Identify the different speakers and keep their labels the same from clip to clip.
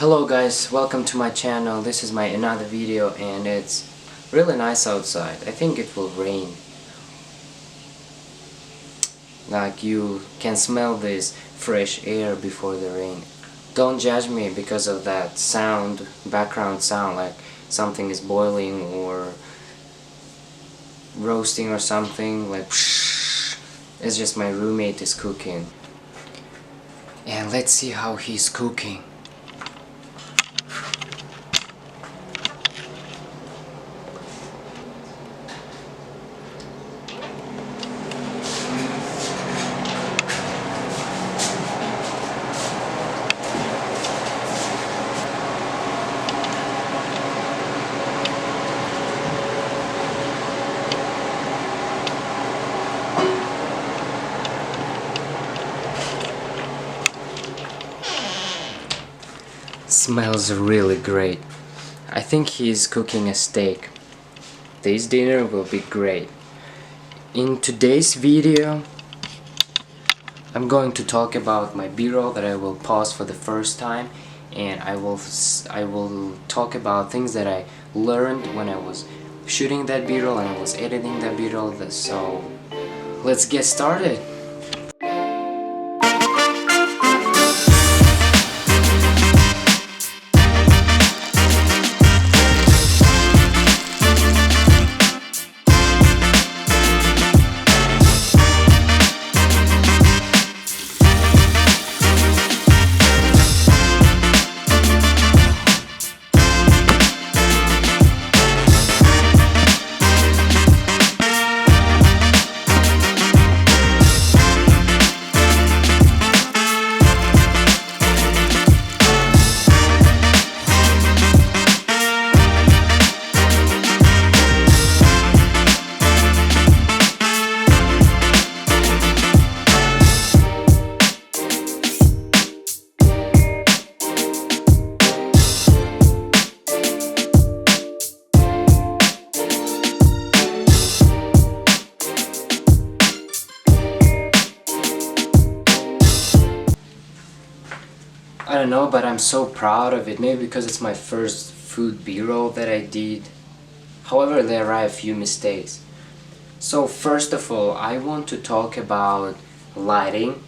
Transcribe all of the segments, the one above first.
Speaker 1: Hello guys, welcome to my channel. This is my another video and it's really nice outside. I think it will rain. Like you can smell this fresh air before the rain. Don't judge me because of that sound, background sound, like something is boiling or roasting or something, like psh. It's just my roommate is cooking. And let's see how he's cooking. Smells really great. I think he's cooking a steak. This dinner will be great. In today's video, I'm going to talk about my B-roll that I will pause for the first time, and I will talk about things that I learned when I was shooting that B-roll and I was editing that B-roll. So let's get started. I don't know, but I'm so proud of it, maybe because it's my first food B-roll that I did. However, there are a few mistakes. So first of all, I want to talk about lighting.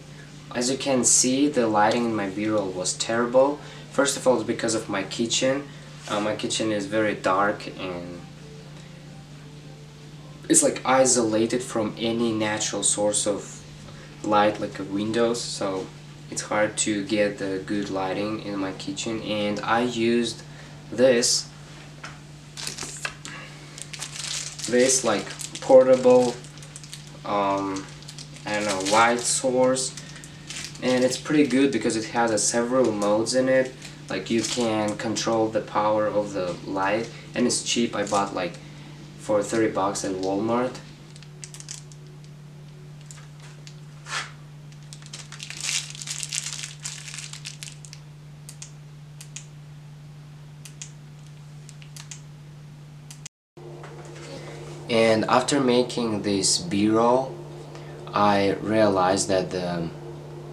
Speaker 1: As you can see, the lighting in my B-roll was terrible. First of all, it's because of my kitchen. My kitchen is very dark and it's like isolated from any natural source of light, like a windows, so it's hard to get the good lighting in my kitchen. And I used this like portable I don't know, light source, and it's pretty good because it has several modes in it. Like you can control the power of the light, and it's cheap. I bought like for 30 bucks at Walmart. And after making this B-roll, I realized that the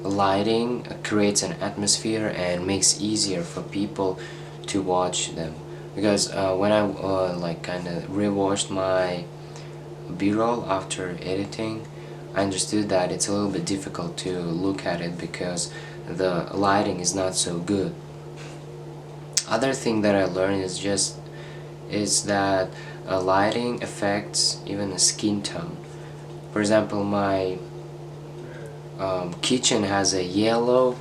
Speaker 1: lighting creates an atmosphere and makes easier for people to watch them. Because when I like kind of rewatched my B-roll after editing, I understood that it's a little bit difficult to look at it because the lighting is not so good. Other thing that I learned is that lighting affects even the skin tone. For example, my kitchen has a yellow,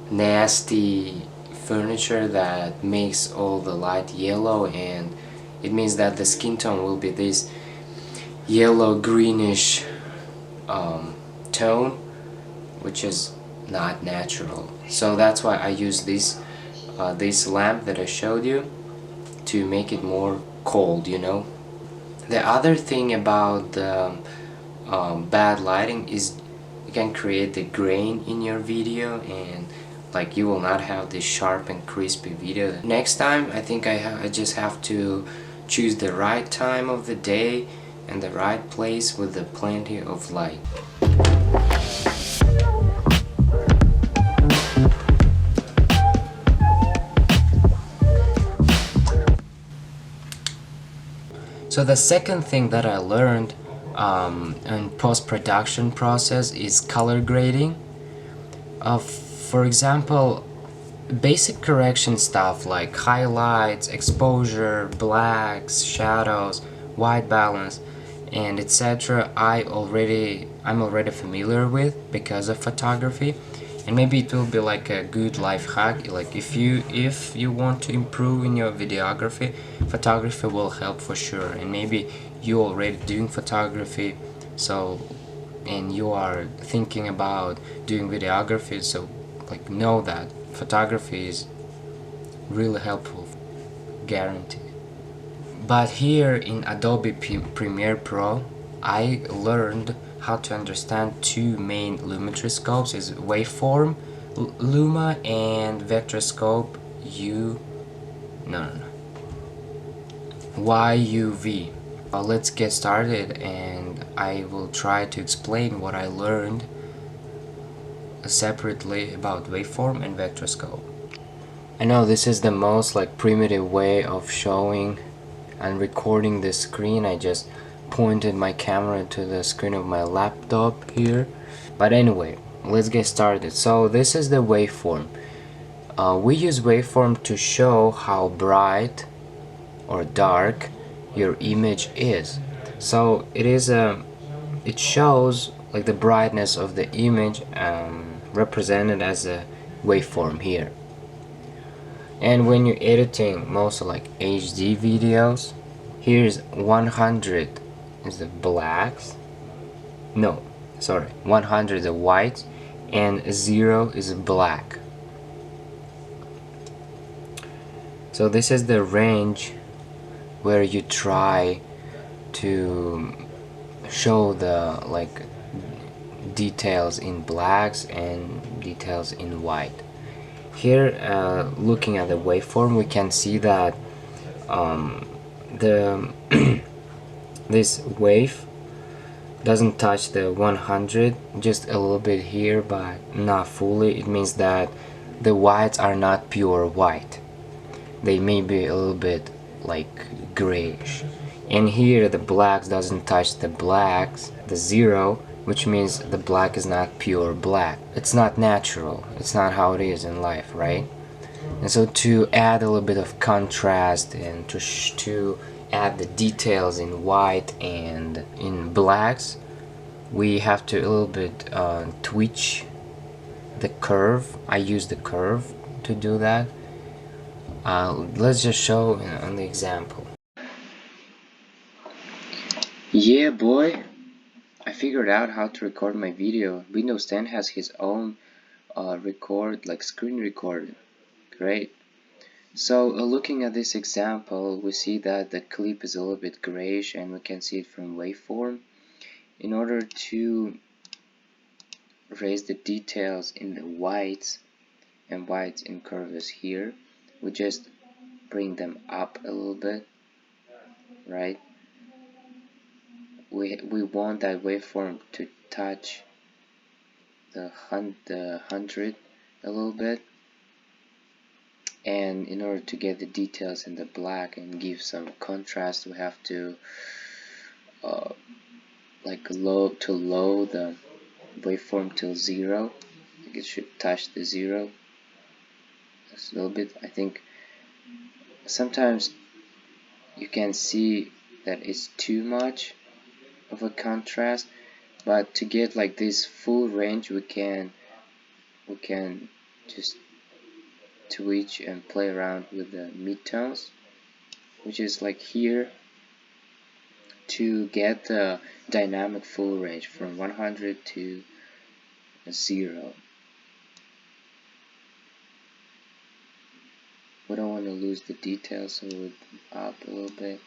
Speaker 1: nasty furniture that makes all the light yellow, and it means that the skin tone will be this yellow greenish tone, which is not natural. So that's why I use this lamp that I showed you to make it more cold, you know. The other thing about the bad lighting is you can create the grain in your video, and like you will not have this sharp and crispy video. Next time I think I just have to choose the right time of the day and the right place with the plenty of light. So the second thing that I learned in post-production process is color grading. For example, basic correction stuff like highlights, exposure, blacks, shadows, white balance, and etc. I'm already familiar with because of photography, and maybe it will be like a good life hack. Like if you want to improve in your videography, photography will help for sure. And maybe you already doing photography, so and you are thinking about doing videography, so like know that photography is really helpful, guaranteed. But here in Adobe Premiere Pro, I learned how to understand two main Lumetri scopes: is Waveform Luma and Vector Scope U no no no YUV. Let's get started, and I will try to explain what I learned separately about waveform and vector scope. I know this is the most like primitive way of showing and recording this screen. I just pointed my camera to the screen of my laptop here. But anyway, let's get started. So this is the waveform. We use waveform to show how bright or dark your image is. So it shows like the brightness of the image represented as a waveform here. And when you're editing most like HD videos, here's 100 is the blacks, no sorry 100 is the whites, and 0 is black. So this is the range where you try to show the like details in blacks and details in white. Here, looking at the waveform, we can see that the this wave doesn't touch the 100, just a little bit here, but not fully. It means that the whites are not pure white. They may be a little bit like grayish. And here the blacks doesn't touch the blacks, the 0, which means the black is not pure black. It's not natural. It's not how it is in life, right? And so to add a little bit of contrast and to add the details in white and in blacks, we have to a little bit twitch the curve. I use the curve to do that. Let's just show on the example. Yeah, boy, I figured out how to record my video. Windows 10 has his own record, like screen record. Great. So looking at this example, we see that the clip is a little bit grayish, and we can see it from waveform. In order to raise the details in the whites and whites in curves here, we just bring them up a little bit, right? We want that waveform to touch the 100 a little bit, and in order to get the details in the black and give some contrast, we have to like low the waveform till 0. Like it should touch the 0 just a little bit. I think sometimes you can see that it's too much of a contrast, but to get like this full range, we can just twitch and play around with the midtones, which is like here, to get the dynamic full range from 100 to 0. We don't want to lose the details, so we'll up a little bit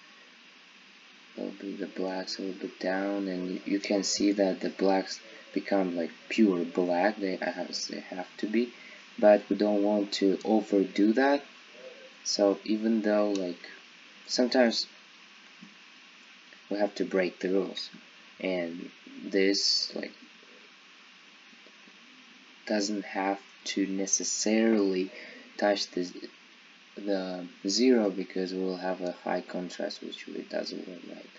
Speaker 1: the blacks a little bit down, and you can see that the blacks become like pure black. They have to be, but we don't want to overdo that. So even though like sometimes we have to break the rules, and this like doesn't have to necessarily touch the 0 because we'll have a high contrast, which it doesn't work right.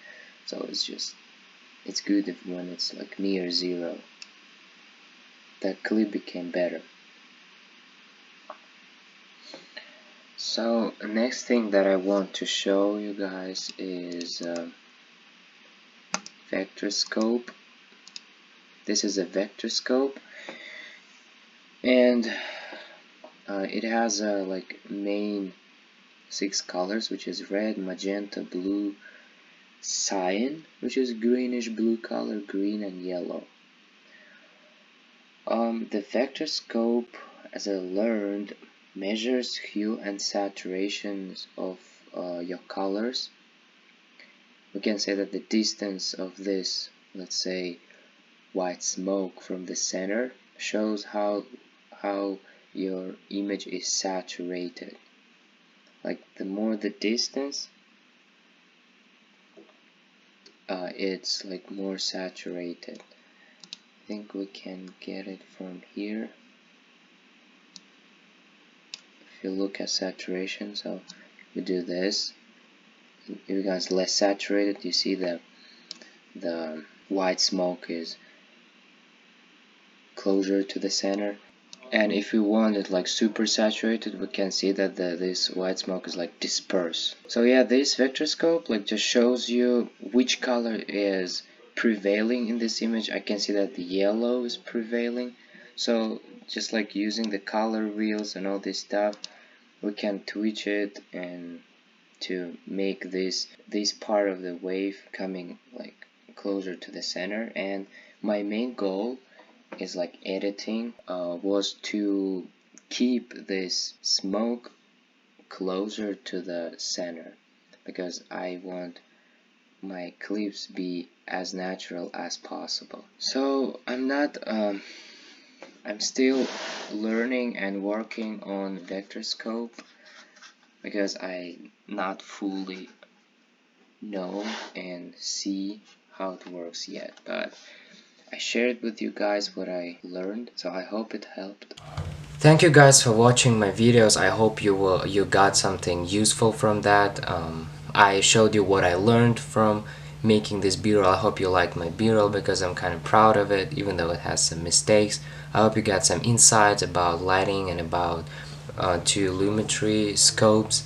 Speaker 1: So it's good if when it's like near 0. The clip became better. So next thing that I want to show you guys is vector scope. This is a vector scope, and it has like main 6 colors, which is red, magenta, blue, cyan, which is greenish blue color, green, and yellow. The vector scope, as I learned, measures hue and saturations of your colors. We can say that the distance of this, let's say, white smoke from the center shows how your image is saturated. Like the more the distance, it's like more saturated. I think we can get it from here. If you look at saturation, so we do this, it becomes less saturated. You see the white smoke is closer to the center. And if we want it like super saturated, we can see that this white smoke is like dispersed. So yeah, this vector scope like just shows you which color is prevailing in this image. I can see that the yellow is prevailing. So just like using the color wheels and all this stuff, we can twitch it and to make this part of the wave coming like closer to the center. And my main goal is like editing was to keep this smoke closer to the center, because I want my clips be as natural as possible. So I'm still learning and working on vector scope because I not fully know and see how it works yet, but I shared with you guys what I learned, so I hope it helped. Thank you guys for watching my videos. I hope you got something useful from that. I showed you what I learned from making this B-roll. I hope you like my B-roll because I'm kind of proud of it, even though it has some mistakes. I hope you got some insights about lighting and about lumetri scopes.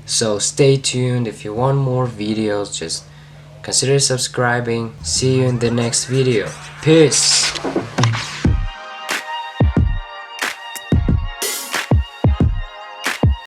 Speaker 1: So stay tuned. If you want more videos, just consider subscribing. See you in the next video. Peace!